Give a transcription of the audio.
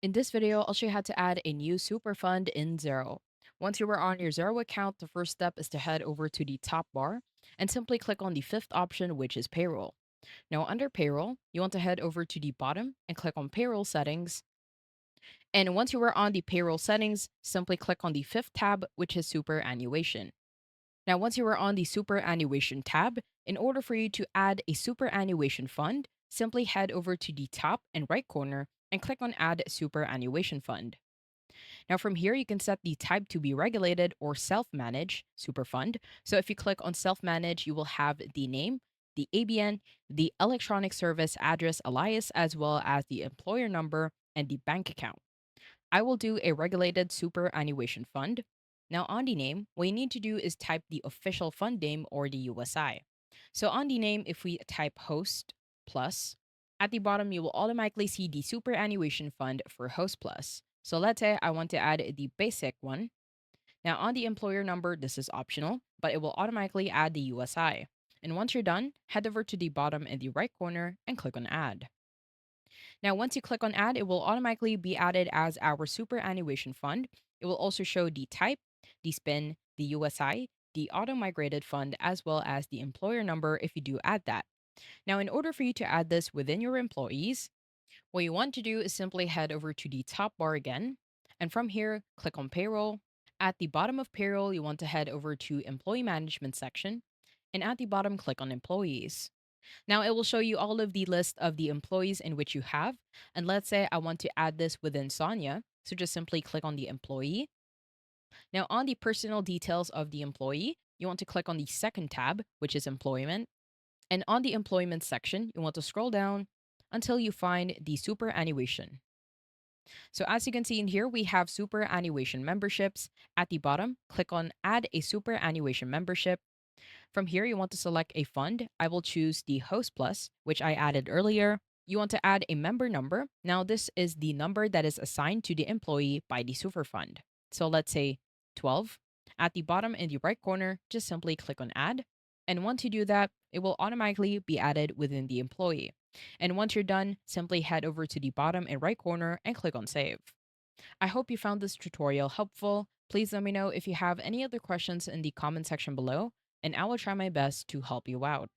In this video, I'll show you how to add a new super fund in Xero. Once you are on your Xero account, the first step is to head over to the top bar and simply click on the fifth option, which is payroll. Now, under payroll, you want to head over to the bottom and click on payroll settings. And once you are on the payroll settings, simply click on the fifth tab, which is superannuation. Now, once you are on the superannuation tab, in order for you to add a superannuation fund, simply head over to the top and right corner and click on Add Superannuation Fund. Now, from here, you can set the type to be regulated or self managed super fund. So, if you click on self manage, you will have the name, the ABN, the electronic service address alias, as well as the employer number and the bank account. I will do a regulated superannuation fund. Now, on the name, what you need to do is type the official fund name or the USI. So, on the name, if we type host plus, at the bottom, you will automatically see the superannuation fund for host plus. So, let's say I want to add the basic one. Now, on the employer number, this is optional, but it will automatically add the USI. And once you're done, head over to the bottom in the right corner and click on add. Now, once you click on add, it will automatically be added as our superannuation fund. It will also show the type, the spin, the USI, the auto migrated fund, as well as the employer number if you do add that. Now, in order for you to add this within your employees, what you want to do is simply head over to the top bar again. And from here, click on payroll. At the bottom of payroll, you want to head over to employee management section. And at the bottom, click on employees. Now it will show you all of the list of the employees in which you have. And let's say I want to add this within Sonia. So just simply click on the employee. Now on the personal details of the employee, you want to click on the second tab, which is employment. And on the employment section, you want to scroll down until you find the superannuation. So as you can see in here, we have superannuation memberships. At the bottom, click on add a superannuation membership. From here, you want to select a fund. I will choose the Host Plus, which I added earlier. You want to add a member number. Now, this is the number that is assigned to the employee by the super fund. So let's say 12. At the bottom in the right corner, just simply click on Add. And once you do that, it will automatically be added within the employee. And once you're done, simply head over to the bottom and right corner and click on Save. I hope you found this tutorial helpful. Please let me know if you have any other questions in the comment section below, and I will try my best to help you out.